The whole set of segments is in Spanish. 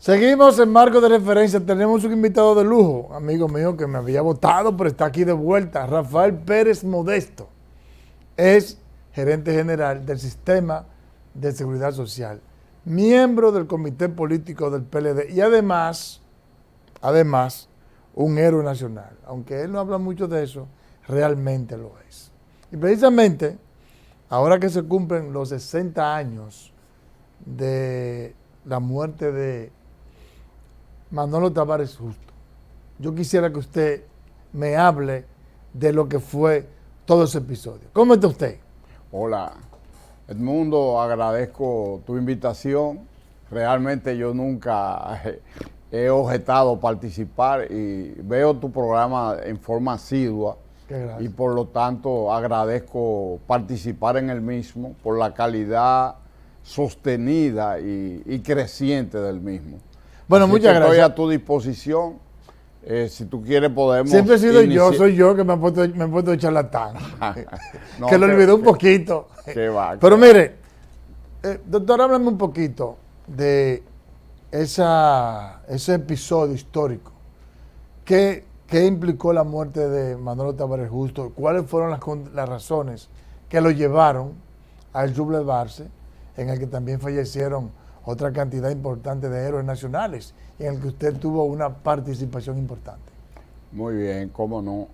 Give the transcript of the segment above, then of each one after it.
Seguimos en marco de referencia. Tenemos un invitado de lujo, amigo mío que me había votado, pero está aquí de vuelta. Rafael Pérez Modesto es gerente general del Sistema de Seguridad Social, miembro del Comité Político del PLD y además, un héroe nacional. Aunque él no habla mucho de eso, realmente lo es. Y precisamente, ahora que se cumplen los 60 años de la muerte de Manolo Tavares Justo, yo quisiera que usted me hable de lo que fue todo ese episodio. ¿Cómo está usted? Hola, Edmundo, agradezco tu invitación. Realmente yo nunca he objetado participar y veo tu programa en forma asidua y por lo tanto agradezco participar en el mismo por la calidad sostenida y creciente del mismo. Bueno, Así muchas que gracias. estoy a tu disposición. Si tú quieres podemos... Siempre he sido yo, soy yo que me he puesto de charlatán. No, que lo olvidé un poquito. Pero mire, doctor, háblame un poquito de ese episodio histórico. ¿Qué implicó la muerte de Manolo Tavares Justo? ¿Cuáles fueron las razones que lo llevaron al sublevarse, en el que también fallecieron otra cantidad importante de héroes nacionales, en el que usted tuvo una participación importante? Muy bien, cómo no.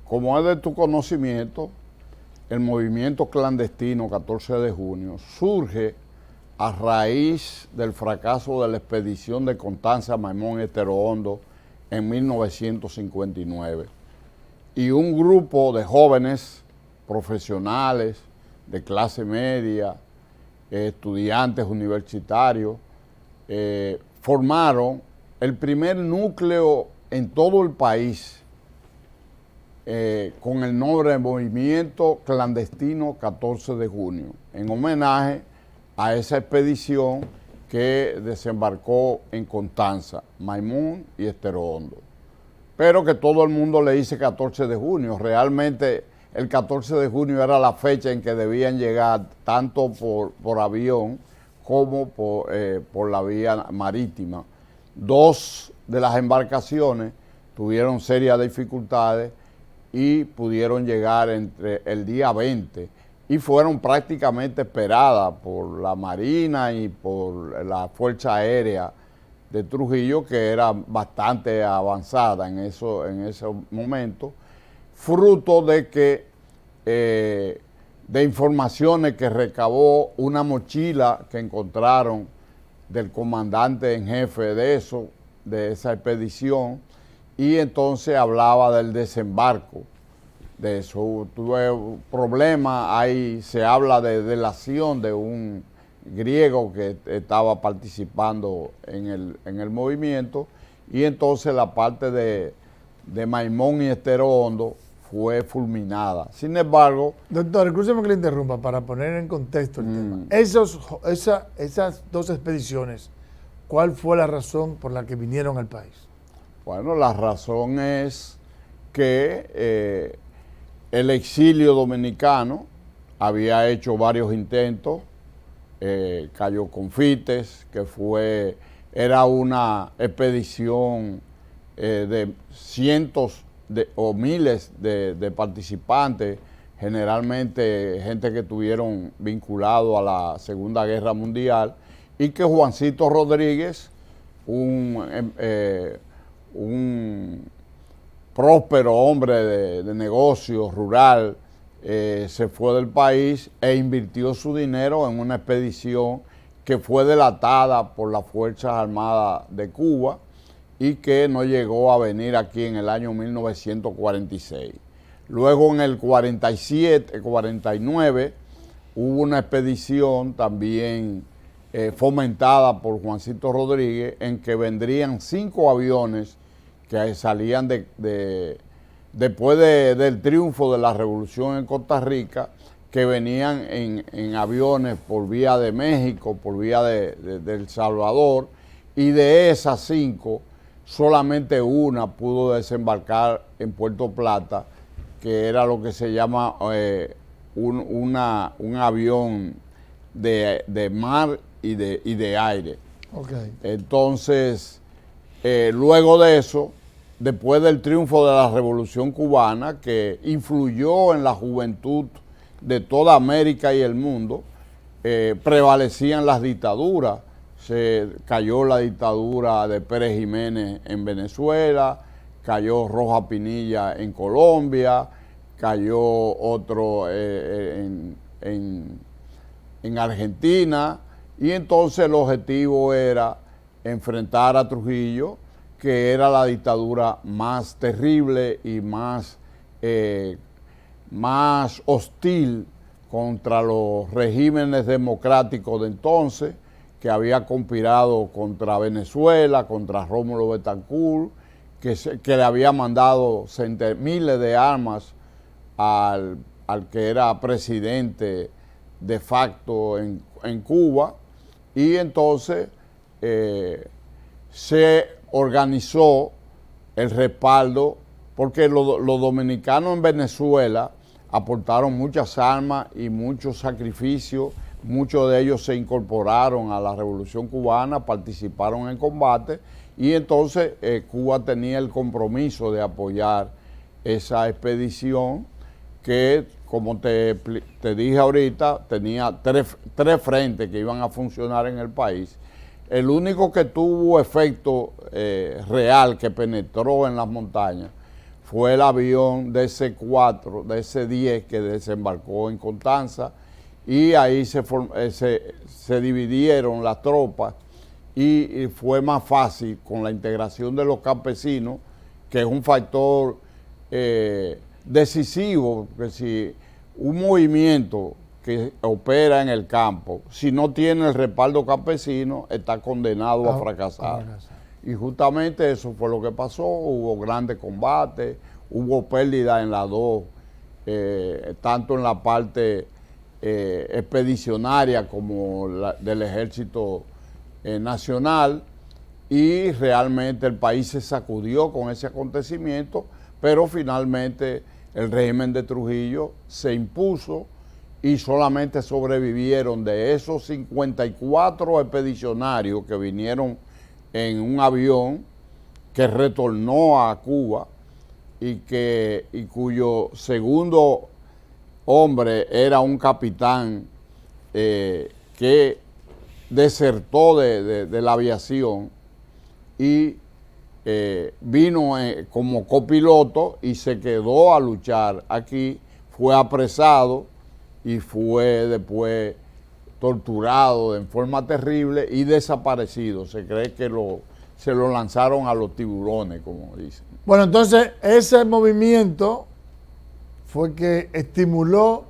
Como es de tu conocimiento, el movimiento clandestino 14 de junio surge a raíz del fracaso de la expedición de Constanza Maimón y Estero Hondo en 1959. Y un grupo de jóvenes profesionales de clase media, estudiantes universitarios, formaron el primer núcleo en todo el país con el nombre de Movimiento Clandestino 14 de Junio, en homenaje a esa expedición que desembarcó en Constanza, Maimón y Estero Hondo. Pero que todo el mundo le dice 14 de junio. Realmente el 14 de junio era la fecha en que debían llegar tanto por avión como por la vía marítima. Dos de las embarcaciones tuvieron serias dificultades y pudieron llegar entre el día 20 y fueron prácticamente esperadas por la Marina y por la Fuerza Aérea de Trujillo, que era bastante avanzada en ese momento, fruto de que de informaciones que recabó una mochila que encontraron del comandante en jefe de esa expedición, y entonces hablaba del desembarco de eso. Tuve un problema, ahí se habla de delación de un griego que estaba participando en el movimiento, y entonces la parte de Maimón y Estero Hondo fue fulminada. Sin embargo... Doctor, escúcheme que le interrumpa para poner en contexto el tema. Esas dos expediciones, ¿cuál fue la razón por la que vinieron al país? Bueno, la razón es que el exilio dominicano había hecho varios intentos. Cayo Confites, que era una expedición de cientos o miles de participantes, generalmente gente que estuvieron vinculados a la Segunda Guerra Mundial, y que Juancito Rodríguez, un próspero hombre de negocios rural, se fue del país e invirtió su dinero en una expedición que fue delatada por las Fuerzas Armadas de Cuba y que no llegó a venir aquí en el año 1946. Luego en el 47, 49, hubo una expedición también fomentada por Juancito Rodríguez, en que vendrían 5 aviones que salían después del triunfo de la revolución en Costa Rica, que venían en aviones por vía de México, por vía de El Salvador, y de esas 5, solamente una pudo desembarcar en Puerto Plata, que era lo que se llama un avión de mar y de aire. Okay. Entonces, luego de eso, después del triunfo de la Revolución Cubana, que influyó en la juventud de toda América y el mundo, prevalecían las dictaduras. Se cayó la dictadura de Pérez Jiménez en Venezuela, cayó Rojas Pinilla en Colombia, cayó otro en Argentina, y entonces el objetivo era enfrentar a Trujillo, que era la dictadura más terrible y más hostil contra los regímenes democráticos de entonces, que había conspirado contra Venezuela, contra Rómulo Betancourt, que le había mandado miles de armas al que era presidente de facto en Cuba, y entonces se organizó el respaldo, porque los dominicanos en Venezuela aportaron muchas armas y muchos sacrificios. Muchos de ellos se incorporaron a la Revolución Cubana, participaron en combate, y entonces Cuba tenía el compromiso de apoyar esa expedición que, como te dije ahorita, tenía tres frentes que iban a funcionar en el país. El único que tuvo efecto real, que penetró en las montañas, fue el avión DC-4, DC-10, que desembarcó en Constanza, y ahí se dividieron las tropas, y fue más fácil con la integración de los campesinos, que es un factor decisivo, que si un movimiento que opera en el campo, si no tiene el respaldo campesino, está condenado a fracasar. Y justamente eso fue lo que pasó. Hubo grandes combates, hubo pérdida en las dos, tanto en la parte expedicionaria como del ejército nacional, y realmente el país se sacudió con ese acontecimiento, pero finalmente el régimen de Trujillo se impuso, y solamente sobrevivieron de esos 54 expedicionarios que vinieron en un avión que retornó a Cuba, y cuyo segundo hombre era un capitán que desertó de la aviación y vino como copiloto y se quedó a luchar aquí. Fue apresado y fue después torturado en forma terrible y desaparecido. Se cree que se lo lanzaron a los tiburones, como dicen. Bueno, entonces ese movimiento fue que estimuló,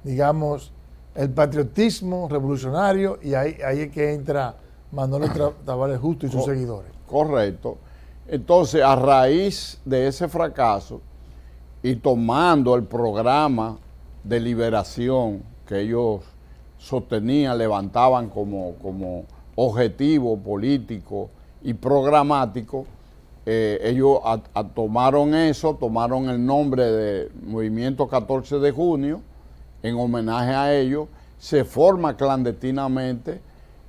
digamos, el patriotismo revolucionario, y ahí es que entra Manuel Tavares Justo y sus seguidores. Correcto. Entonces, a raíz de ese fracaso y tomando el programa de liberación que ellos sostenían, levantaban como objetivo político y programático, ellos tomaron eso, tomaron el nombre de Movimiento 14 de Junio, en homenaje a ellos. Se forma clandestinamente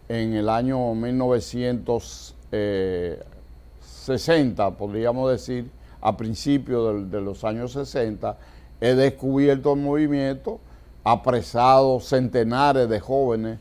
en el año 1960, podríamos decir, a principios de los años 60, he descubierto el movimiento, apresado centenares de jóvenes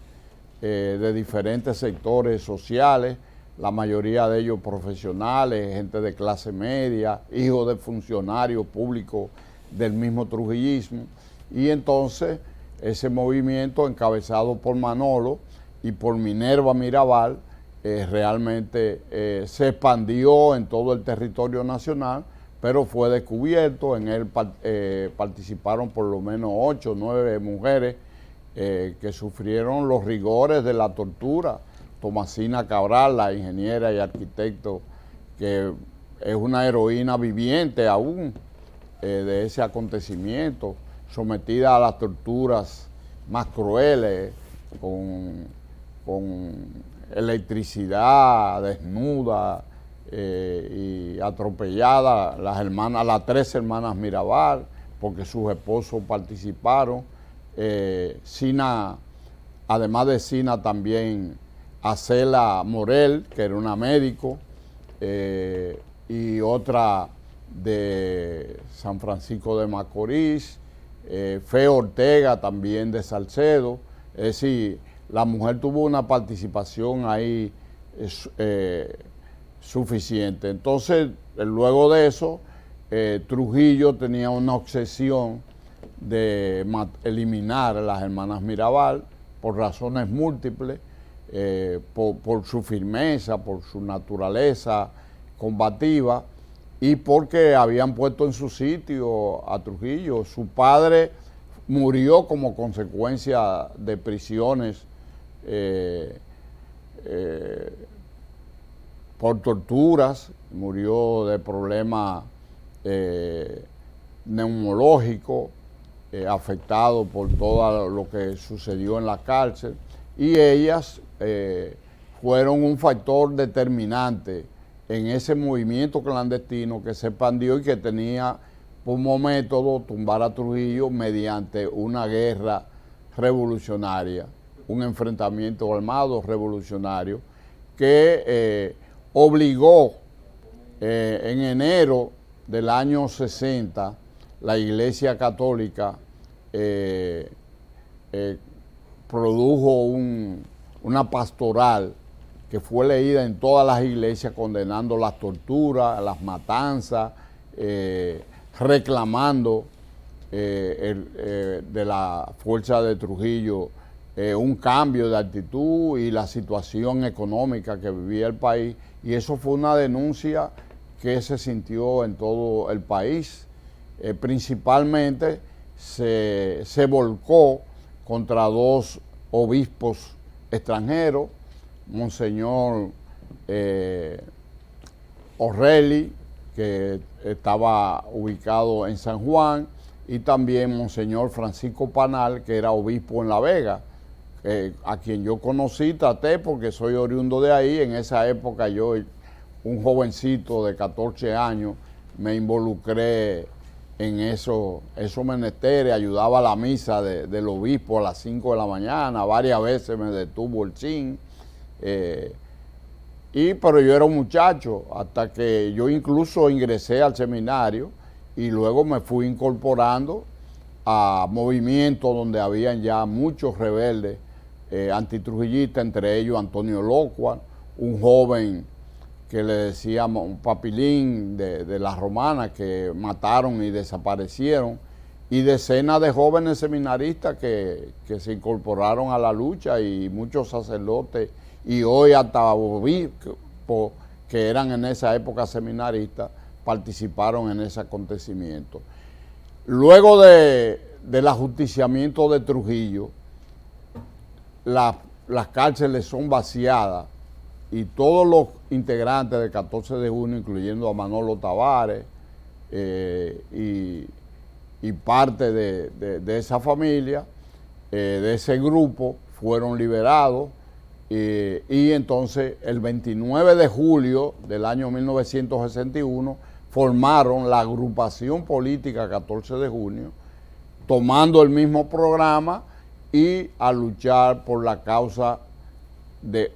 de diferentes sectores sociales, la mayoría de ellos profesionales, gente de clase media, hijos de funcionarios públicos del mismo trujillismo. Y entonces ese movimiento, encabezado por Manolo y por Minerva Mirabal, realmente se expandió en todo el territorio nacional, pero fue descubierto. En él participaron por lo menos 8 o 9 mujeres que sufrieron los rigores de la tortura. Tomasina Cabral, la ingeniera y arquitecto, que es una heroína viviente aún de ese acontecimiento, sometida a las torturas más crueles, con electricidad, desnuda y atropellada, las 3 hermanas Mirabal, porque sus esposos participaron. Sina, además de Sina, también a Cela Morel, que era una médico, y otra de San Francisco de Macorís, Feo Ortega también de Salcedo. Es decir, la mujer tuvo una participación ahí suficiente. Entonces, luego de eso, Trujillo tenía una obsesión de eliminar a las hermanas Mirabal por razones múltiples, por su firmeza, por su naturaleza combativa y porque habían puesto en su sitio a Trujillo. Su padre murió como consecuencia de prisiones por torturas, murió de problemas neumológicos, afectado por todo lo que sucedió en la cárcel, y ellas fueron un factor determinante en ese movimiento clandestino que se expandió y que tenía como método tumbar a Trujillo mediante una guerra revolucionaria, un enfrentamiento armado revolucionario que obligó en enero del año 60 la Iglesia Católica produjo una pastoral que fue leída en todas las iglesias condenando las torturas, las matanzas, reclamando de la fuerza de Trujillo un cambio de actitud y la situación económica que vivía el país, y eso fue una denuncia que se sintió en todo el país. Principalmente se volcó contra dos obispos extranjeros, Monseñor O'Reilly, que estaba ubicado en San Juan, y también Monseñor Francisco Panal, que era obispo en La Vega, a quien yo conocí, traté porque soy oriundo de ahí. En esa época yo, un jovencito de 14 años, me involucré en esos menesteres, ayudaba a la misa del obispo a las 5 de la mañana, varias veces me detuvo el chin, pero yo era un muchacho, hasta que yo incluso ingresé al seminario y luego me fui incorporando a movimientos donde habían ya muchos rebeldes antitrujillistas, entre ellos Antonio Locua, un joven que le decíamos un papilín de la Romana, que mataron y desaparecieron, y decenas de jóvenes seminaristas que se incorporaron a la lucha, y muchos sacerdotes, y hoy hasta obispos que eran en esa época seminaristas, participaron en ese acontecimiento. Luego del ajusticiamiento de Trujillo, las cárceles son vaciadas, y todos los integrantes del 14 de junio, incluyendo a Manolo Tavares y parte de esa familia, de ese grupo, fueron liberados, y entonces el 29 de julio del año 1961 formaron la agrupación política 14 de junio, tomando el mismo programa y a luchar por la causa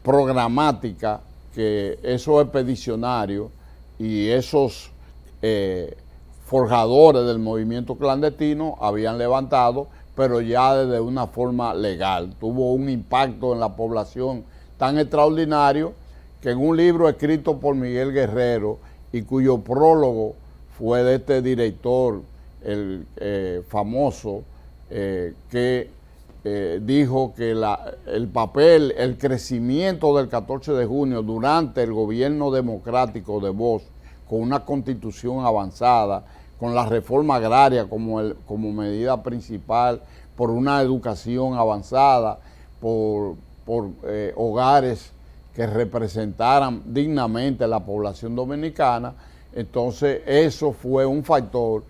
programática que esos expedicionarios y esos forjadores del movimiento clandestino habían levantado, pero ya desde una forma legal. Tuvo un impacto en la población tan extraordinario que en un libro escrito por Miguel Guerrero y cuyo prólogo fue de este director, el famoso, que dijo que el crecimiento del 14 de junio durante el gobierno democrático de Bosch, con una constitución avanzada, con la reforma agraria como medida principal, por una educación avanzada, por hogares que representaran dignamente a la población dominicana. Entonces eso fue un factor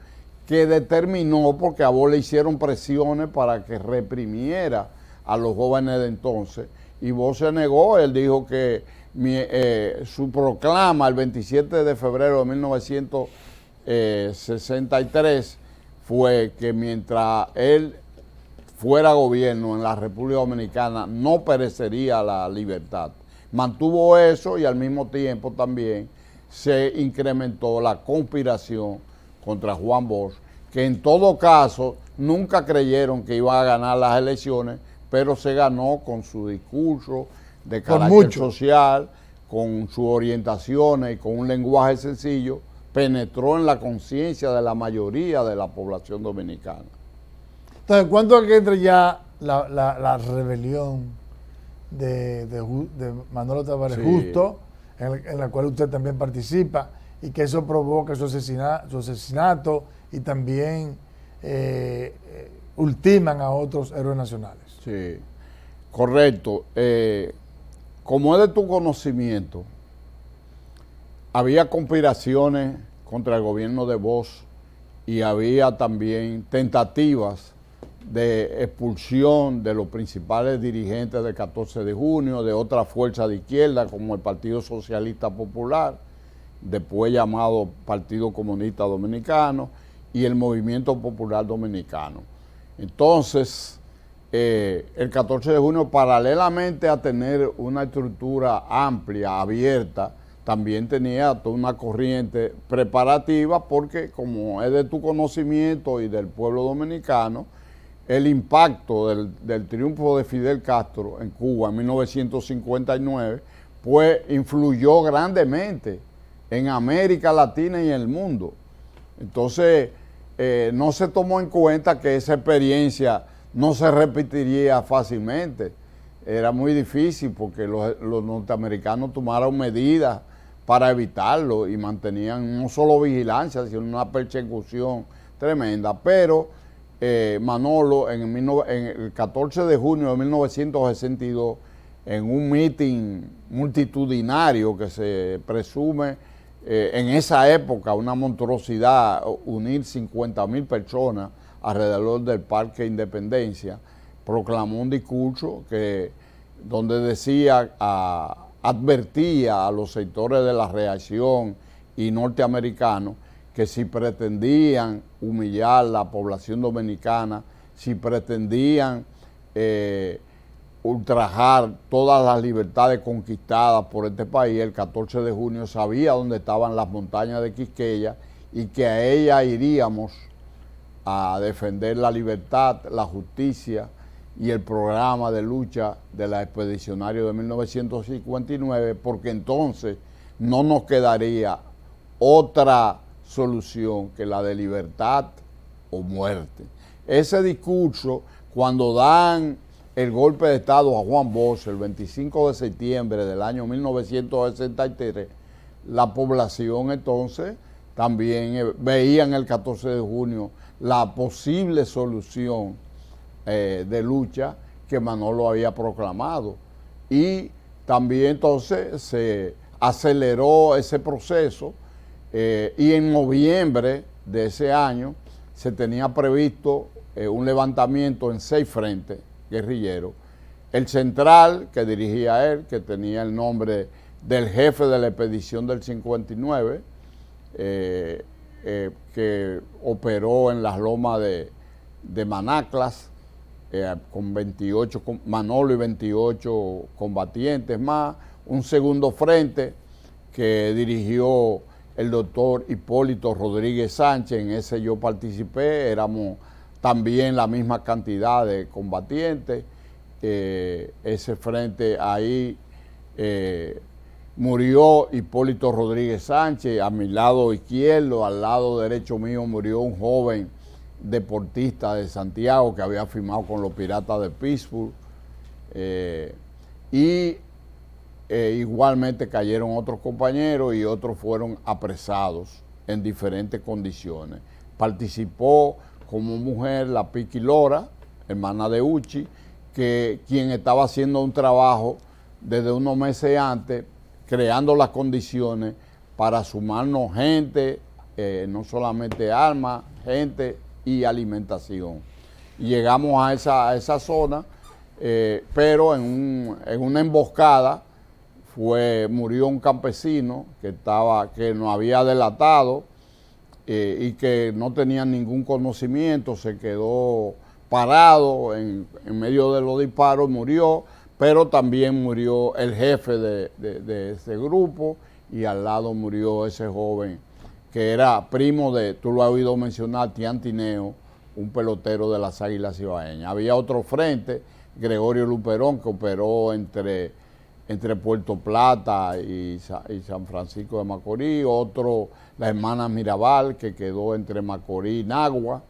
que determinó, porque a Bosch le hicieron presiones para que reprimiera a los jóvenes de entonces, y Bosch se negó. Él dijo que su proclama el 27 de febrero de 1963 fue que mientras él fuera gobierno en la República Dominicana no perecería la libertad. mantuvo eso y al mismo tiempo también se incrementó la conspiración contra Juan Bosch, que en todo caso nunca creyeron que iba a ganar las elecciones, pero se ganó con su discurso de carácter social, con sus orientaciones y con un lenguaje sencillo, penetró en la conciencia de la mayoría de la población dominicana. Entonces, ¿cuánto es que entre ya la rebelión de Manolo Tavares Justo, en la cual usted también participa, y que eso provoca su asesinato y también ultiman a otros héroes nacionales? Sí, correcto. Como es de tu conocimiento, había conspiraciones contra el gobierno de Bosch y había también tentativas de expulsión de los principales dirigentes del 14 de junio, de otras fuerzas de izquierda como el Partido Socialista Popular, después llamado Partido Comunista Dominicano, y el Movimiento Popular Dominicano. Entonces, el 14 de junio, paralelamente a tener una estructura amplia, abierta, también tenía toda una corriente preparativa, porque como es de tu conocimiento y del pueblo dominicano, el impacto del triunfo de Fidel Castro en Cuba en 1959, pues influyó grandemente en América Latina y en el mundo. Entonces, no se tomó en cuenta que esa experiencia no se repetiría fácilmente. Era muy difícil porque los norteamericanos tomaron medidas para evitarlo y mantenían no solo vigilancia, sino una persecución tremenda. Pero Manolo, en el 14 de junio de 1962, en un meeting multitudinario que se presume en esa época una monstruosidad, unir 50,000 personas alrededor del Parque Independencia, proclamó un discurso donde decía, advertía a los sectores de la reacción y norteamericanos que si pretendían humillar la población dominicana, si pretendían ultrajar todas las libertades conquistadas por este país, el 14 de junio sabía dónde estaban las montañas de Quisqueya y que a ellas iríamos a defender la libertad, la justicia y el programa de lucha de la expedicionaria de 1959, porque entonces no nos quedaría otra solución que la de libertad o muerte. Ese discurso, cuando dan el golpe de Estado a Juan Bosch el 25 de septiembre del año 1963, la población entonces también veía en el 14 de junio la posible solución de lucha que Manolo había proclamado. Y también entonces se aceleró ese proceso y en noviembre de ese año se tenía previsto un levantamiento en 6 frentes guerrilleros. El central, que dirigía él, que tenía el nombre del jefe de la expedición del 59, que operó en las lomas de Manaclas, con 28, Manolo y 28 combatientes más. Un segundo frente que dirigió el doctor Hipólito Rodríguez Sánchez, en ese yo participé, éramos también la misma cantidad de combatientes. Ese frente ahí murió Hipólito Rodríguez Sánchez, a mi lado izquierdo, al lado derecho mío murió un joven deportista de Santiago que había firmado con los Piratas de Pittsburgh, igualmente cayeron otros compañeros y otros fueron apresados en diferentes condiciones. Participó como mujer la Piqui Lora, hermana de Uchi, quien estaba haciendo un trabajo desde unos meses antes, creando las condiciones para sumarnos gente, no solamente armas, gente y alimentación. Y llegamos a esa zona, pero en una emboscada murió un campesino que nos había delatado y que no tenía ningún conocimiento, se quedó parado en medio de los disparos, murió, pero también murió el jefe de ese grupo y al lado murió ese joven que era primo de, tú lo has oído mencionar, Tian Tineo, un pelotero de las Águilas Ibaeñas. Había otro frente, Gregorio Luperón, que operó entre Puerto Plata y San Francisco de Macorís, otro, la hermana Mirabal, que quedó entre Macorís y Nagua,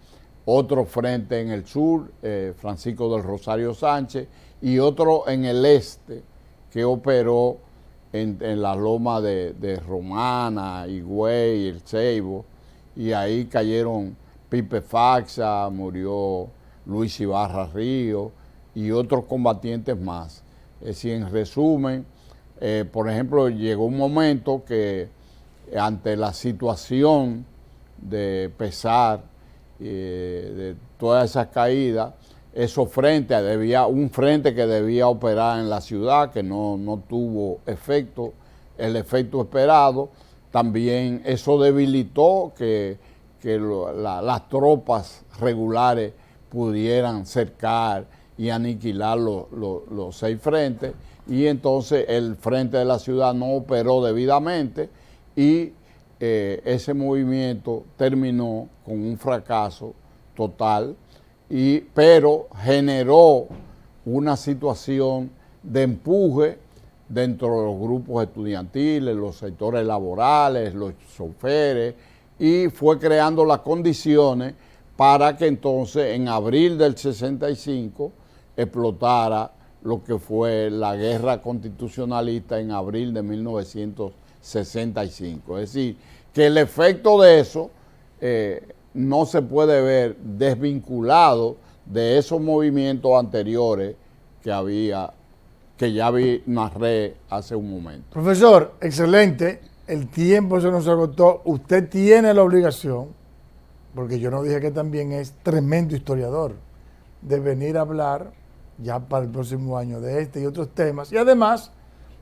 otro frente en el sur, Francisco del Rosario Sánchez, y otro en el este, que operó en la loma de Romana, Higüey, El Ceibo, y ahí cayeron Pipe Faxa, murió Luis Ibarra Río, y otros combatientes más. Es decir, en resumen, por ejemplo, llegó un momento que ante la situación de pesar de todas esas caídas, esos frentes, un frente que debía operar en la ciudad, que no tuvo efecto, el efecto esperado, también eso debilitó que las tropas regulares pudieran cercar y aniquilar los 6 frentes, y entonces el frente de la ciudad no operó debidamente y ese movimiento terminó con un fracaso total, pero generó una situación de empuje dentro de los grupos estudiantiles, los sectores laborales, los choferes, y fue creando las condiciones para que entonces en abril del 65 explotara lo que fue la guerra constitucionalista en abril de 1965. Es decir, que el efecto de eso no se puede ver desvinculado de esos movimientos anteriores que ya narré hace un momento. Profesor, excelente. El tiempo se nos agotó. Usted tiene la obligación, porque yo no dije que también es tremendo historiador, de venir a hablar ya para el próximo año de este y otros temas. Y además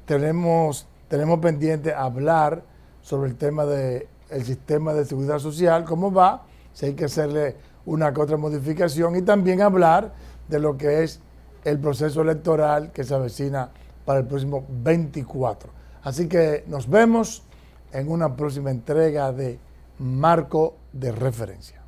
tenemos pendiente hablar sobre el tema del sistema de seguridad social, cómo va, si hay que hacerle una que otra modificación, y también hablar de lo que es el proceso electoral que se avecina para el próximo 24. Así que nos vemos en una próxima entrega de Marco de Referencia.